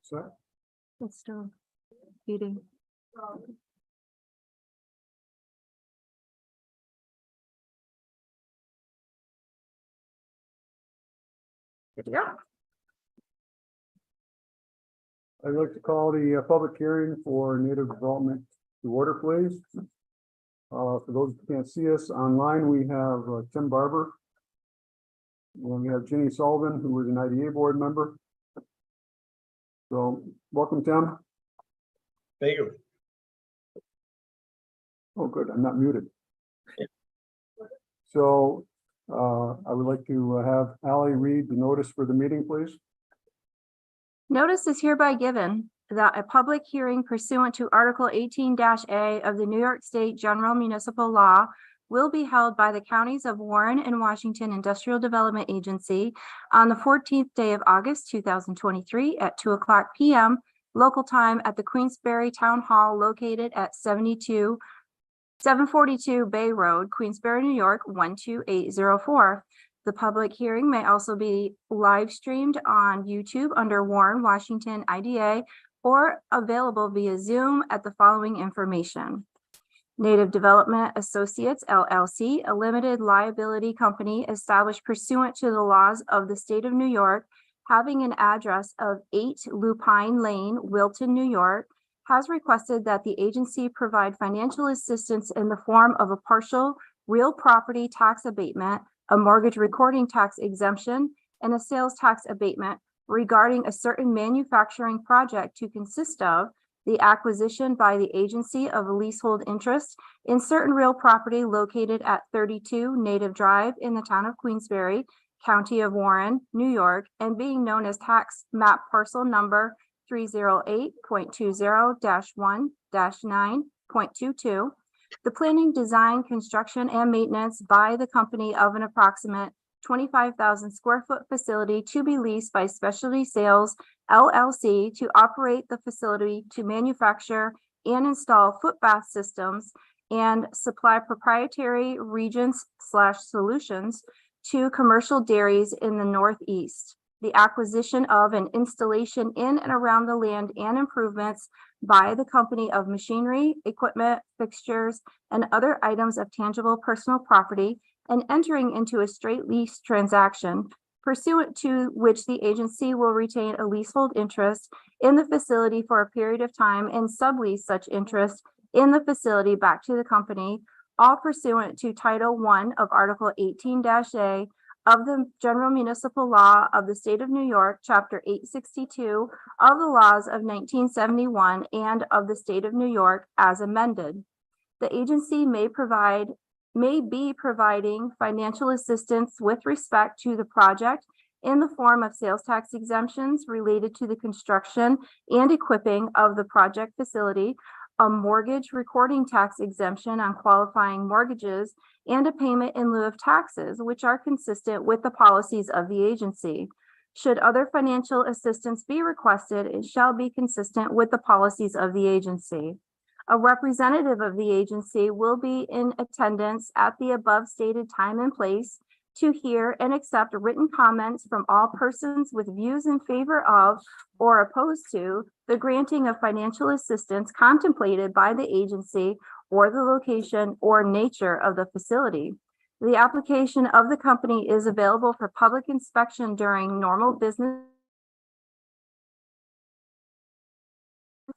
So, It's still feeding. Good to go. I'd like to call the public hearing for native development to order, please. For those who can't see us online, we have Tim Barber. And we have Jenny Sullivan, who is an IDA board member. So, welcome, Tim. Thank you. Oh, good, I'm not muted. So, I would like to have Ally read the notice for the meeting, please. Notice is hereby given that a public hearing pursuant to Article 18-A of the New York State General Municipal Law will be held by the counties of Warren and Washington Industrial Development Agency on the 14th day of August 2023 at 2:00 p.m. local time at the Queensberry Town Hall located at 742 Bay Road, Queensberry, New York 12804. The public hearing may also be live streamed on YouTube under Warren Washington IDA or available via Zoom at the following information. Native Development Associates LLC, a limited liability company established pursuant to the laws of the state of New York, having an address of 8 Lupine Lane, Wilton, New York, has requested that the agency provide financial assistance in the form of a partial real property tax abatement, a mortgage recording tax exemption, and a sales tax abatement regarding a certain manufacturing project to consist of the acquisition by the agency of a leasehold interest in certain real property located at 32 Native Drive in the town of Queensberry, County of Warren, New York, and being known as tax map parcel number 308.20-1-9.22. The planning, design, construction, and maintenance by the company of an approximate 25,000 square foot facility to be leased by Specialty Sales LLC to operate the facility to manufacture and install foot bath systems and supply proprietary reagents/solutions to commercial dairies in the Northeast. The acquisition of and installation in and around the land and improvements by the company of machinery, equipment, fixtures, and other items of tangible personal property, and entering into a straight lease transaction pursuant to which the agency will retain a leasehold interest in the facility for a period of time and sublease such interest in the facility back to the company, all pursuant to Title I of Article 18-A of the General Municipal Law of the State of New York, Chapter 862 of the laws of 1971 and of the State of New York as amended. The agency may be providing financial assistance with respect to the project in the form of sales tax exemptions related to the construction and equipping of the project facility, a mortgage recording tax exemption on qualifying mortgages, and a payment in lieu of taxes, which are consistent with the policies of the agency. Should other financial assistance be requested, it shall be consistent with the policies of the agency. A representative of the agency will be in attendance at the above stated time and place to hear and accept written comments from all persons with views in favor of or opposed to the granting of financial assistance contemplated by the agency or the location or nature of the facility. The application of the company is available for public inspection during normal business.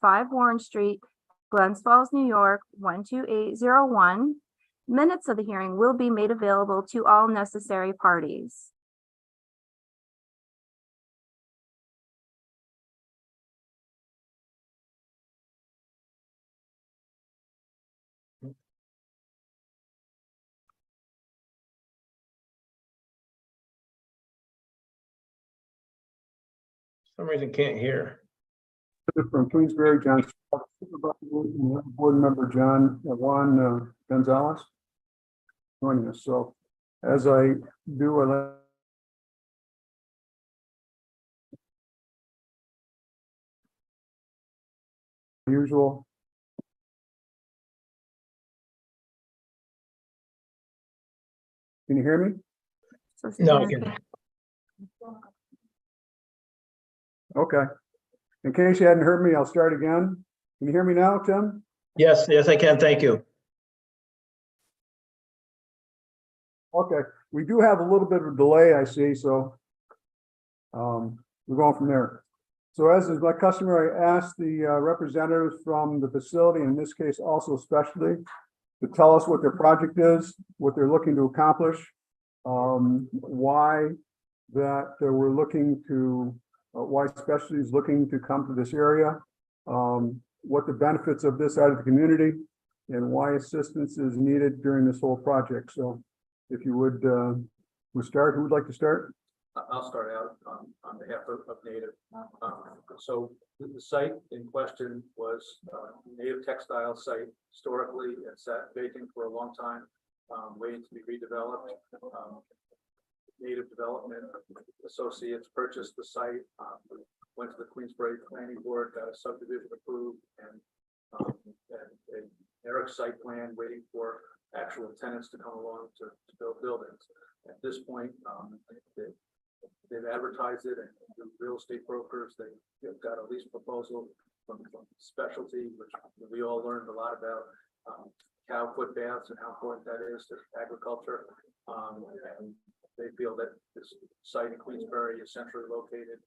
5 Warren Street, Glens Falls, New York, 12801. Minutes of the hearing will be made available to all necessary parties. For some reason can't hear. From Queensberry, John, board member Juan Gonzalez joining us. So as I do, I like usual. Can you hear me? So No, I Sarah can. Okay. In case you hadn't heard me, I'll start again. Can you hear me now, Tim? Yes, yes, I can. Thank you. Okay, we do have a little bit of a delay, I see, so we're going from there. So as is my customary, I asked the representatives from the facility, in this case also specialty, to tell us what their project is, what they're looking to accomplish, why that we're looking to, why specialty is looking to come to this area, what the benefits of this are to the community, and why assistance is needed during this whole project. So if you would, we'll start. Who would like to start? I'll start out on behalf of Native. So the site in question was a native textile site. Historically, it sat vacant for a long time, waiting to be redeveloped. Native Development Associates purchased the site, went to the Queensbury Planning Board, got a subdivision approved, and an Eric site plan waiting for actual tenants to come along to build buildings. At this point, they've advertised it, and the real estate brokers, they've got a lease proposal from Specialty, which we all learned a lot about, cow foot baths and how important that is to agriculture. And they feel that this site in Queensbury is centrally located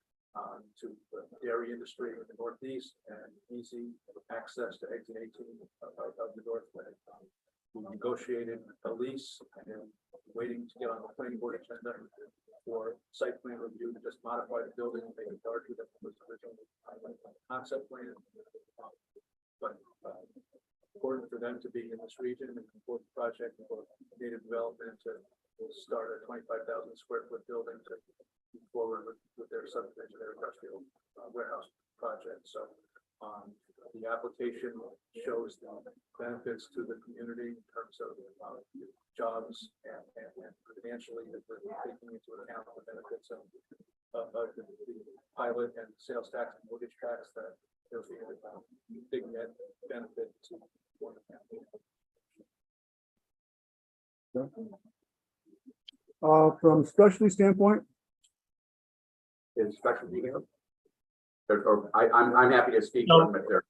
to the dairy industry in the Northeast and easy access to exit 18 of the Northland. We negotiated a lease and waiting to get on the planning board agenda for site plan review to just modify the building and make it larger than was originally concept plan. But important for them to be in this region and important project for native development to start a 25,000 square foot building to move forward with their subdivision, their industrial warehouse project. So the application shows the benefits to the community in terms of jobs and financially that we're taking into account the benefits of the pilot and sales tax and mortgage tax that there'll be a big net benefit to for the family. From specialty standpoint, Is Specialty here? Or I'm happy to speak No. to them if they're.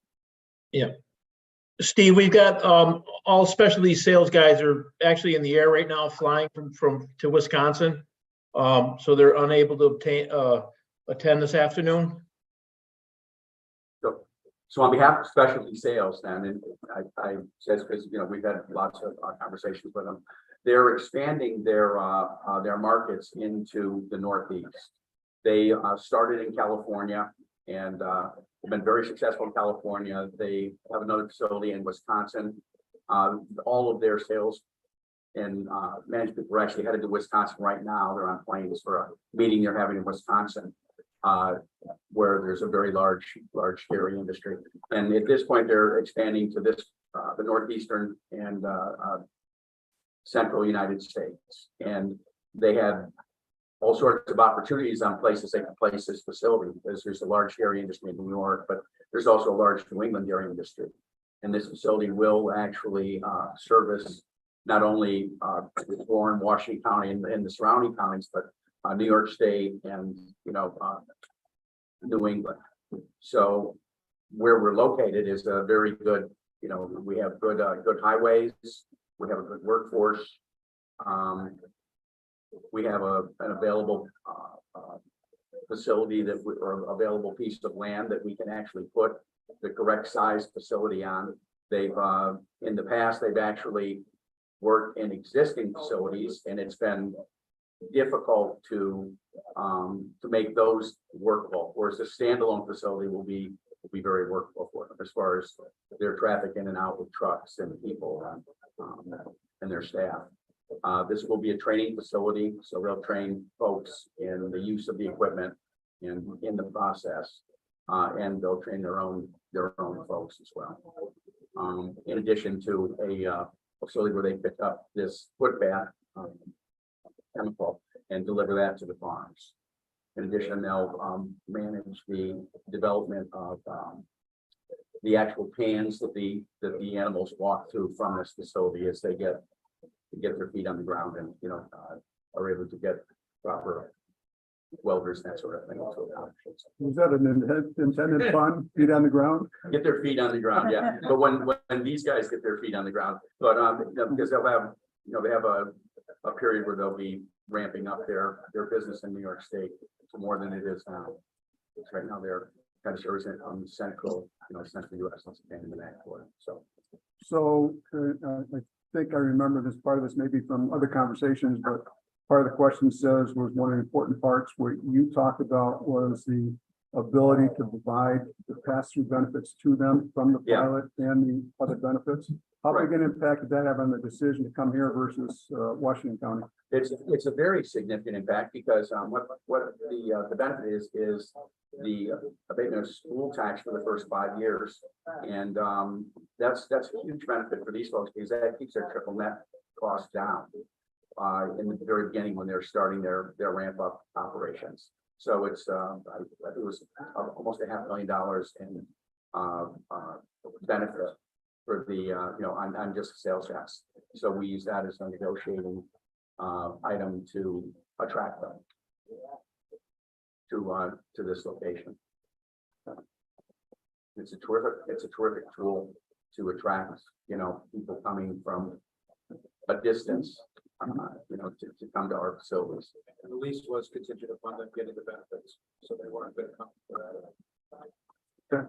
Steve, we've got all specialty sales guys are actually in the air right now, flying from to Wisconsin. So they're unable to attend this afternoon. So on behalf of Specialty Sales, then, and I says because we've had lots of conversations with them, they're expanding their markets into the Northeast. They started in California and have been very successful in California. They have another facility in Wisconsin. All of their sales and management were actually headed to Wisconsin right now. They're on planes for a meeting they're having in Wisconsin, where there's a very large dairy industry. And at this point, they're expanding to this the northeastern and central United States. And they have all sorts of opportunities on places they can place this facility, because there's a large dairy industry in New York, but there's also a large New England dairy industry. And this facility will actually service not only Warren, Washington County and the surrounding counties, but New York State and New England. So where we're located is a very good, we have good highways, we have a good workforce. We have an available facility or available piece of land that we can actually put the correct size facility on. They've in the past, they've actually worked in existing facilities, and it's been difficult to make those workable, whereas a standalone facility will be very workable for them as far as their traffic in and out with trucks and people and their staff. This will be a training facility, so they'll train folks in the use of the equipment and in the process, and they'll train their own folks as well. In addition to a facility where they pick up this foot bath chemical and deliver that to the farms. In addition, they'll manage the development of the actual pans that the animals walk through from this facility as they get their feet on the ground and are able to get proper welders, that sort of thing. To accomplish it. Was that an intended fun, feet on the ground? Get their feet on the ground, yeah. But when these guys get their feet on the ground, but because they'll have, they have a period where they'll be ramping up their business in New York State to more than it is now. It's right now they're kind of servicing central, central US, that's a pain in the neck for it, so. So I think I remember this part of this maybe from other conversations, but part of the question says was one of the important parts what you talked about was the ability to provide the pass-through benefits to them from the Yeah. pilot and the other benefits. How big an impact did that have on the decision to come here versus Washington County? It's a very significant impact because what the benefit is the abatement of school tax for the first 5 years. And that's a huge benefit for these folks because that keeps their triple net costs down in the very beginning when they're starting their ramp up operations. So it's it was almost $500,000 in benefit for the on just sales tax. So we use that as a negotiating item to attract them to this location. It's a terrific tool to attract people coming from a distance to come to our facilities. And the lease was contingent upon them getting the benefits, so they weren't going to come for that.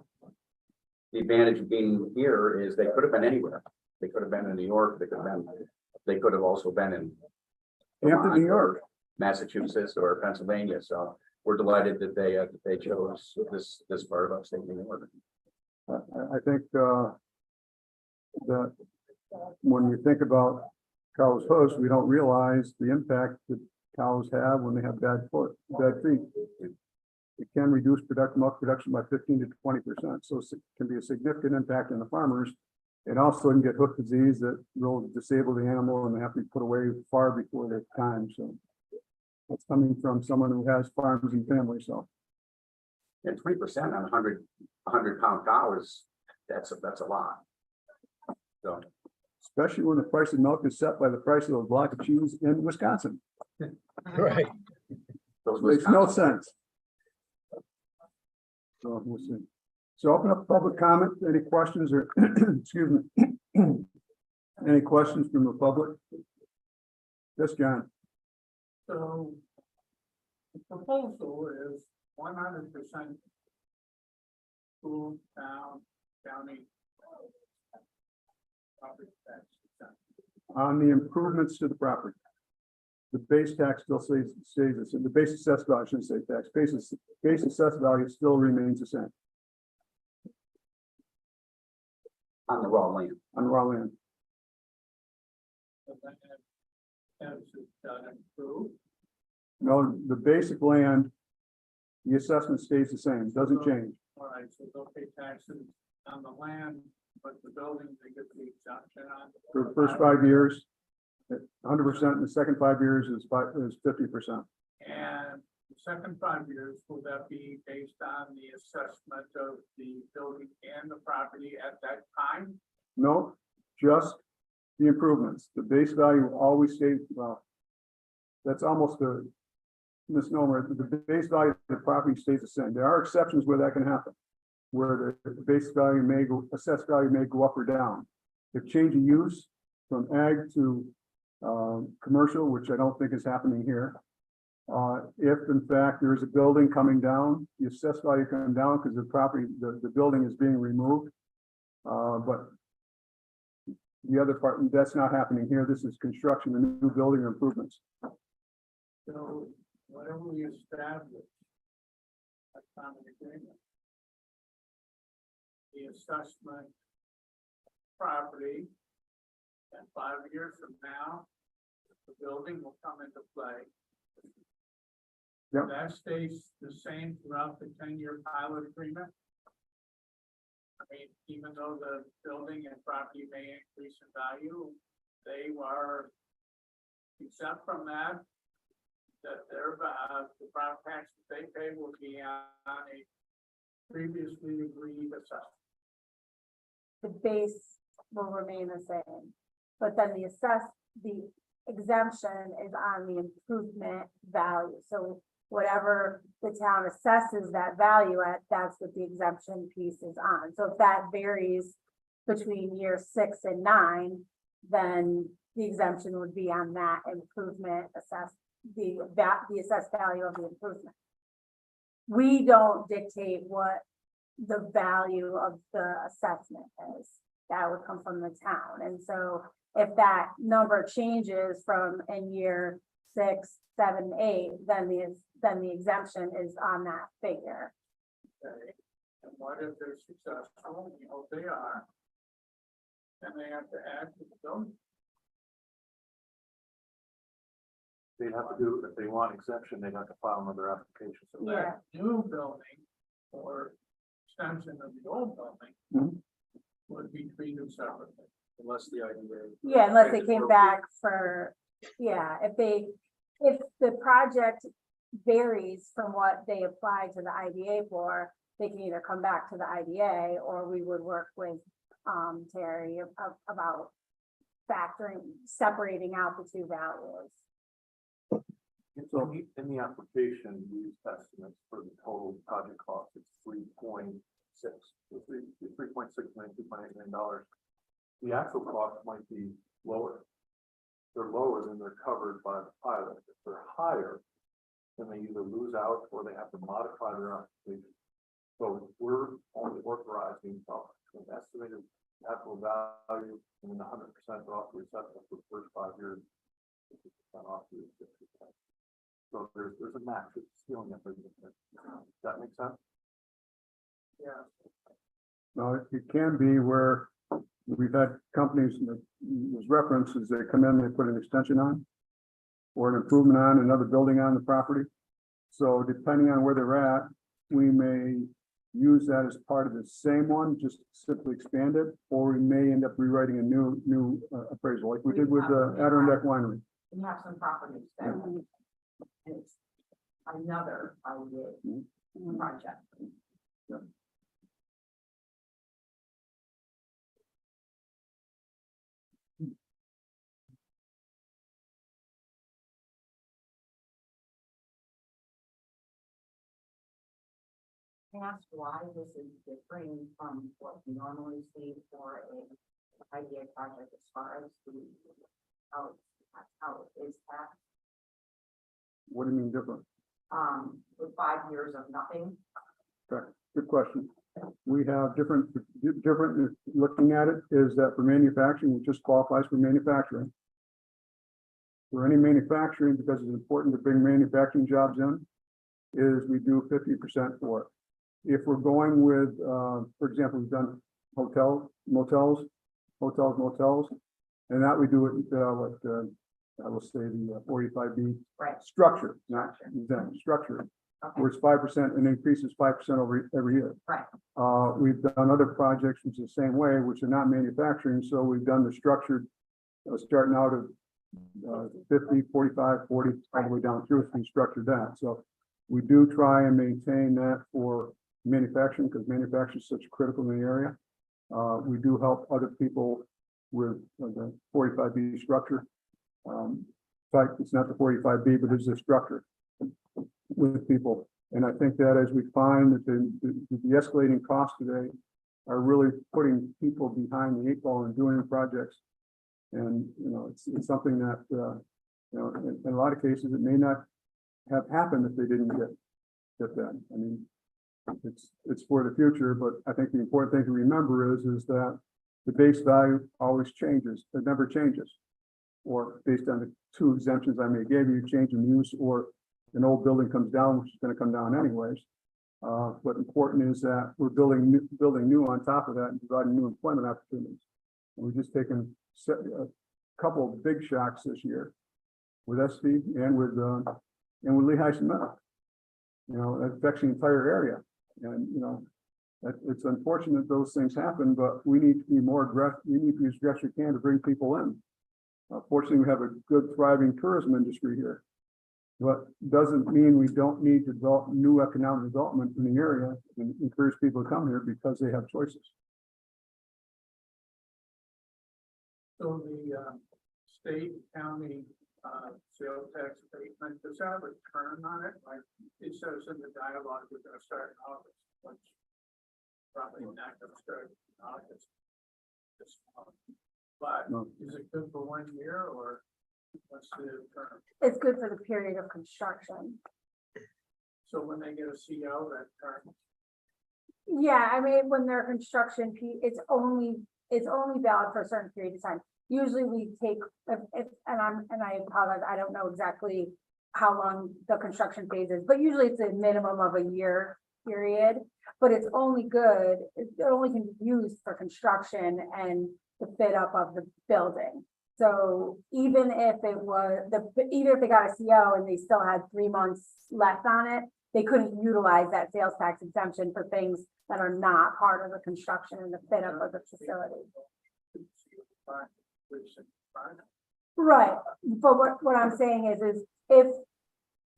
The advantage of being here is they could have been anywhere. They could have been in New York. They could have also been in Hampton, New York. Massachusetts or Pennsylvania. So we're delighted that they chose this part of upstate New York. I think that when we think about cows' hooves, we don't realize the impact that cows have when they have bad feet. It can reduce milk production by 15 to 20%. So it can be a significant impact on the farmers. It also can get hoof disease that will disable the animal and they have to be put away far before their time. So that's coming from someone who has farms and family. So And 20% on 100 pound cows, that's a lot. So especially when the price of milk is set by the price of a block of cheese in Wisconsin. Right. those Makes no Wisconsin- sense. So we'll see. So open up public comment. Any questions or, excuse me. Any questions from the public? Yes, John. So the proposal is 100% school, town, county. Property tax exempt. On the improvements to the property. The base tax still stays the same. The base assessed value, I shouldn't say tax, base assessed value still remains the same on the raw land. on raw land. So then as it done improved, No, the basic land, the assessment stays the same, doesn't change. all right, so they'll pay taxes on the land, but the building, they get the exemption on. For the first 5 years, 100%, and the second 5 years is 50%. And the second 5 years, will that be based on the assessment of the building and the property at that time? No, just the improvements. The base value always stays, well, that's almost a misnomer. The base value of the property stays the same. There are exceptions where that can happen, where the base value may go, assessed value may go up or down. If change of use from ag to commercial, which I don't think is happening here. If in fact there is a building coming down, the assessed value coming down because the property, the building is being removed. But the other part, that's not happening here. This is construction, a new building or improvements. So whatever we establish, a common agreement. The assessment property, and 5 years from now, the building will come into play. Yep. That stays the same throughout the 10-year pilot agreement. I mean, even though the building and property may increase in value, they are exempt from that. That their, the property taxes they pay will be on a previously agreed assessment. The base will remain the same, but then the exemption is on the improvement value. So whatever the town assesses that value at, that's what the exemption piece is on. So if that varies between year 6 and 9, then the exemption would be on that improvement assessed, the assessed value of the improvement. We don't dictate what the value of the assessment is. That would come from the town. And so if that number changes from in year 6, 7, 8, then the exemption is on that figure. Okay. And what if they're successful, you know, they are, then they have to add to the building. They'd have to do, if they want exemption, they'd have to file another application. So Yeah. That new building or extension of the old building Mhm. would be treated separately. Unless the IDA. Yeah, unless they came back for, yeah, if the project varies from what they applied to the IDA for, they can either come back to the IDA or we would work with Terry about separating out the two values. In the application, we use estimates for the total project cost, it's 3.6, $3.6 million, $2.8 million. The actual cost might be lower. They're lower than they're covered by the pilot. If they're higher, then they either lose out or they have to modify their application. So we're only authorizing up to an estimated actual value and then 100% off the assessment for the first 5 years. 50% off the 60%. So there's a max, it's ceiling at 30%. Does that make sense? Yeah. Now, it can be where we've had companies that was references, they come in, they put an extension on or an improvement on another building on the property. So depending on where they're at, we may use that as part of the same one, just simply expand it, or we may end up rewriting a new appraisal, like we did with Adirondack Winery. We have some properties that, and it's another idea project. Ask why this is differing from what we normally see for a idea project as far as the how it is taxed. What do you mean different? With 5 years of nothing. Good question. We have different, looking at it is that for manufacturing, it just qualifies for manufacturing. For any manufacturing, because it's important to bring manufacturing jobs in, is we do 50% for it. If we're going with, for example, we've done motels, and that we do it, I will say the 45B Right. structure, not exempt, structure, Okay. where it's 5% and increases 5% every year. Right. We've done other projects which is the same way, which are not manufacturing, so we've done the structured, starting out of 50, 45, 40, all the way down through, it's been structured that, so we do try and maintain that for manufacturing, because manufacturing is such critical in the area. We do help other people with the 45B structure. In fact, it's not the 45B, but it's a structure with people. And I think that as we find that the escalating costs today are really putting people behind the 8 ball and doing projects. And, it's something that, in a lot of cases, it may not have happened if they didn't get that. I mean, it's for the future, but I think the important thing to remember is that the base value always changes. It never changes. Or based on the 2 exemptions I may give you, change in use, or an old building comes down, which is going to come down anyways. But important is that we're building new on top of that and providing new employment opportunities. And we've just taken a couple of big shocks this year with SV and with Lehigh Cement. That affects the entire area. And, it's unfortunate those things happen, but we need to be more aggressive. We need to use the best we can to bring people in. Fortunately, we have a good thriving tourism industry here. But doesn't mean we don't need to develop new economic development in the area and encourage people to come here because they have choices. So the state, county, sales tax abatement, does that have a return on it, like it says in the dialogue, we're gonna start in August, which probably not gonna start in August. This month. But No. is it good for 1 year or what's the term? It's good for the period of construction. So when they get a CO, that term, Yeah, I mean, when they're construction it's only valid for a certain period of time. Usually we take, and I apologize, I don't know exactly how long the construction phase is, but usually it's a minimum of a year period. But it's only good, it only can be used for construction and the fit up of the building. So even if it was, even if they got a CO and they still had 3 months left on it, they couldn't utilize that sales tax exemption for things that are not part of the construction and the fit up of the facility. fine, which is fine. Right, but what I'm saying is if,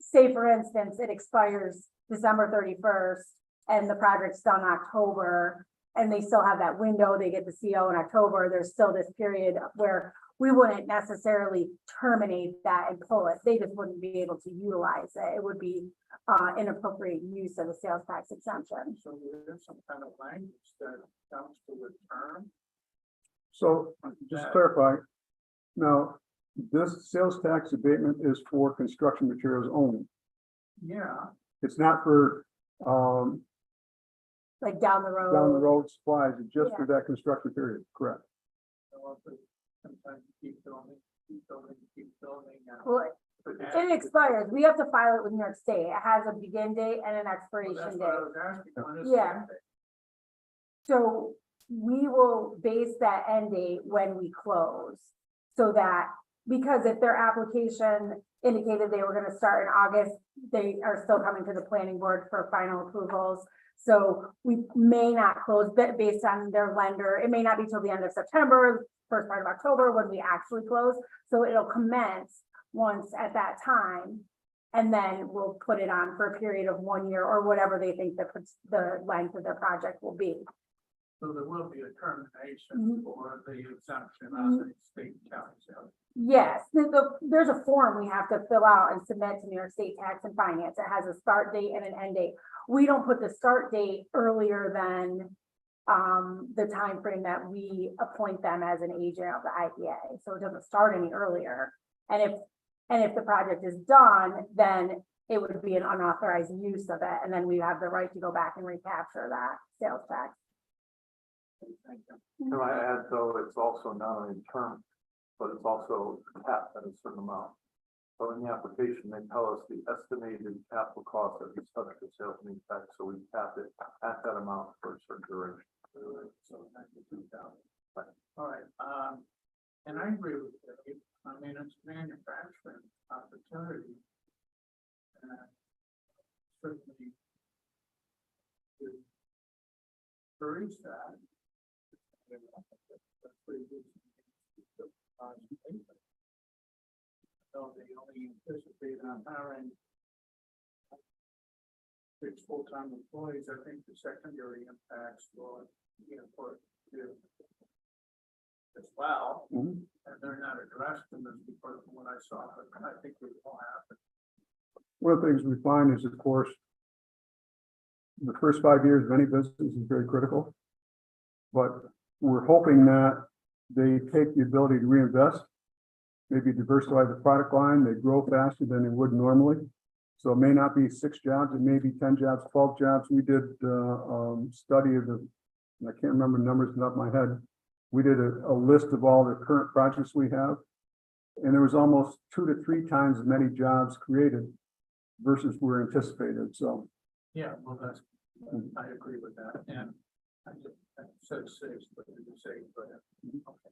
say for instance, it expires December 31st and the project's done October, and they still have that window, they get the CO in October, there's still this period where we wouldn't necessarily terminate that and pull it, they just wouldn't be able to utilize it, it would be inappropriate use of the sales tax exemption. So there's some kind of language that comes to the term. So just to clarify, now, this sales tax abatement is for construction materials only. Yeah, It's not for, Like down the road. down the road supplies, it's just for that construction period, correct? so sometimes you keep building, keep building. Well, it expires, we have to file it with New York State, it has a begin date and an Well, expiration that's date. what I was asking. When is the Yeah. end date? So we will base that end date when we close. So that, because if their application indicated they were gonna start in August, they are still coming to the planning board for final approvals. So we may not close based on their lender. It may not be till the end of September, first part of October when we actually close. So it'll commence once at that time. And then we'll put it on for a period of 1 year or whatever they think the length of their project will be. So there will be a termination Mhm. for the exemption on the state county sales. Yes, there's a form we have to fill out and submit to New York State Tax and Finance. It has a start date and an end date. We don't put the start date earlier than the time frame that we appoint them as an agent of the IPA. So it doesn't start any earlier. And if the project is done, then it would be an unauthorized use of it. And then we have the right to go back and recapture that sales tax. Can I add, though, it's also not only term, but it's also capped at a certain amount. So in the application, they tell us the estimated capital cost of each subject to sales and tax, so we cap it at that amount for a certain duration. So 92,000. All right, and I agree with you. I mean, it's manufacturing opportunity. And certainly to encourage that. That's pretty good. So they only anticipate on hiring 6 full-time employees. I think the secondary impacts will be important too. As well, Mhm. and they're not addressed in this report from what I saw, but I think it will happen. One of the things we find is, of course, the first 5 years of any business is very critical. But we're hoping that they take the ability to reinvest, maybe diversify the product line, they grow faster than they would normally. So it may not be 6 jobs, it may be 10 jobs, 12 jobs. We did study of the, I can't remember the numbers off my head. We did a list of all the current projects we have. And there was almost 2 to 3 times as many jobs created versus were anticipated, so. Yeah, well, I agree with that, and I said 6, but you can say, but, okay.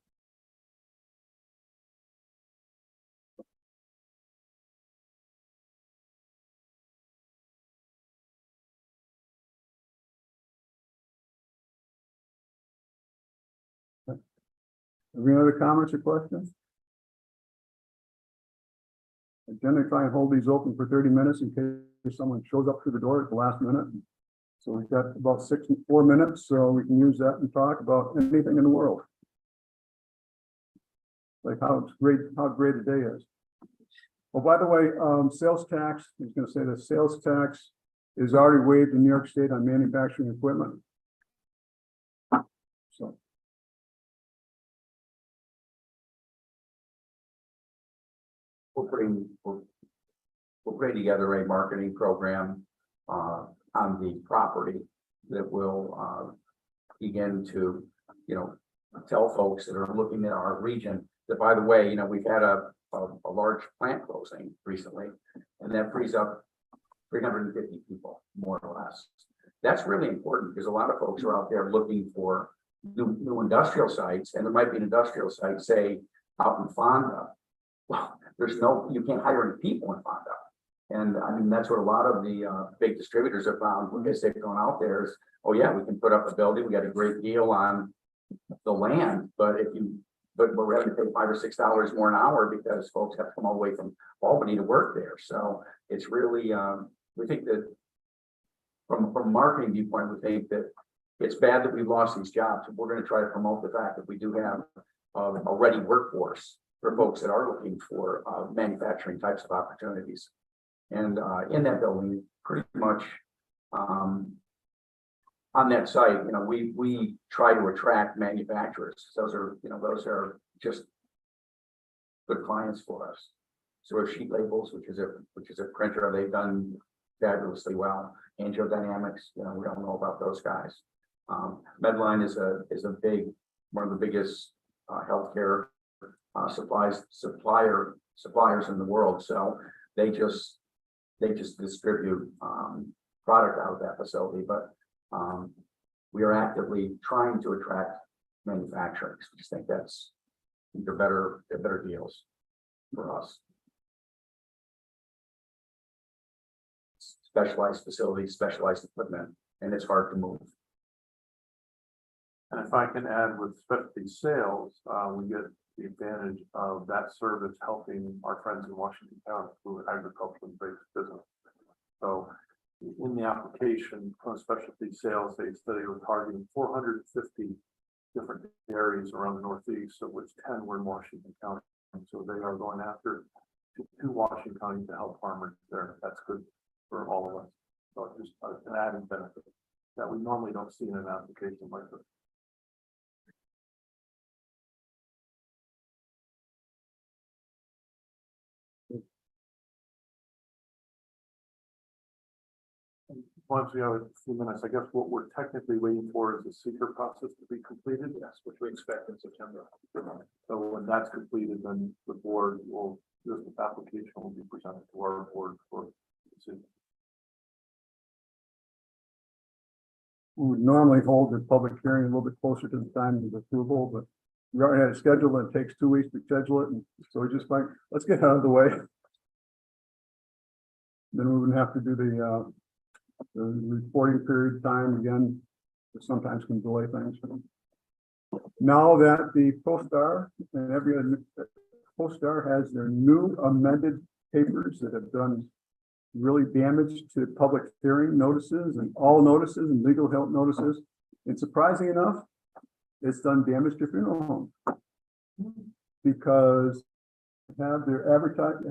Any other comments or questions? I generally try and hold these open for 30 minutes in case someone shows up through the door at the last minute. So we've got about 4 minutes, so we can use that and talk about anything in the world. Like how great a day is. Oh, by the way, sales tax, I was gonna say the sales tax is already waived in New York State on manufacturing equipment. So. We're putting together a marketing program on the property that will begin to, tell folks that are looking at our region that, by the way, we've had a large plant closing recently, and that frees up 350 people, more or less. That's really important because a lot of folks are out there looking for new industrial sites, and there might be an industrial site, say, out in Fonda. Well, you can't hire any people in Fonda. And I mean, that's what a lot of the big distributors have found when they've gone out there is, oh yeah, we can put up a building, we got a great deal on the land, but we're having to pay $5 or $6 more an hour because folks have to come all the way from Albany to work there. So it's really, we think that from a marketing viewpoint, we think that it's bad that we've lost these jobs. We're going to try to promote the fact that we do have a ready workforce for folks that are looking for manufacturing types of opportunities. And in that building, pretty much on that site, we try to attract manufacturers. Those are just good clients for us. So our Sheet Labels, which is a printer, they've done fabulously well. Angio Dynamics, we don't know about those guys. Medline is one of the biggest healthcare suppliers in the world. So they just distribute product out of that facility, but we are actively trying to attract manufacturing. We just think they're better deals for us. Specialized facilities, specialized equipment, and it's hard to move. And if I can add with specialty sales, we get the advantage of that service helping our friends in Washington County who are agriculturally based business. So in the application from specialty sales, they said they were targeting 450 different areas around the Northeast, of which 10 were in Washington County. And so they are going after to Washington County to help farmers there. That's good for all of us. So it's just an added benefit that we normally don't see in an application like this. Once we have a few minutes, I guess what we're technically waiting for is the seeker process to be completed. Yes, which we expect in September. So when that's completed, then the board this application will be presented to our board for decision. We would normally hold the public hearing a little bit closer to the time of the approval, but we already had a schedule and it takes 2 weeks to schedule it. And so we just like, let's get out of the way. Then we wouldn't have to do the reporting period time again, which sometimes can delay things. Now that the CoStar and every other CoStar has their new amended papers that have done really damage to public hearing notices and all notices and legal help notices. And surprising enough, it's done damage to funeral homes because they have to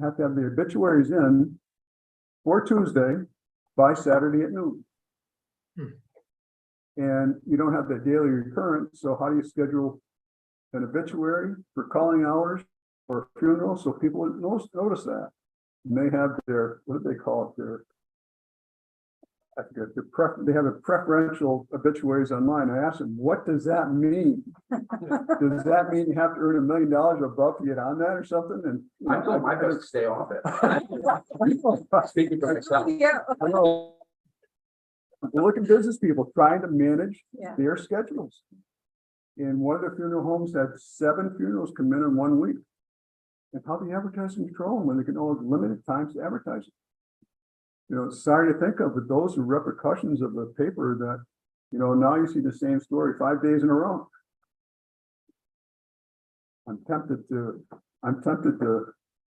have their obituaries in for Tuesday by Saturday at noon. And you don't have that daily recurrence. So how do you schedule an obituary for calling hours or a funeral? So people notice that. And they have their, what do they call it? I forget, they have a preferential obituaries online. I asked them, what does that mean? Does that mean you have to earn $1 million above to get on that or something? And I told my best to stay off it. Speaking for myself. I know. Look at business people trying to manage Yeah. their schedules. And one of the funeral homes had 7 funerals come in 1 week. And how do you advertise and control them when they can only have limited times to advertise? It's sorry to think of, but those are repercussions of the paper that, now you see the same story 5 days in a row. I'm tempted to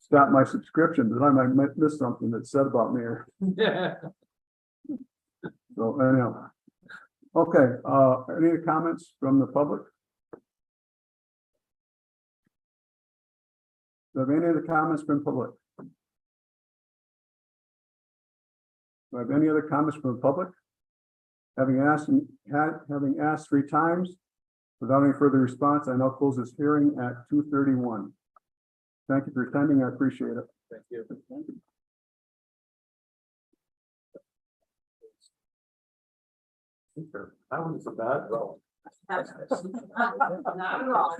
stop my subscription, but I might miss something that's said about me. So anyhow, okay, any other comments from the public? Do you have any other comments from public? Do I have any other comments from the public? Having asked 3 times, without any further response, I now close this hearing at 2:31. Thank you for attending. I appreciate it. Thank you. That was a bad roll. Not at all.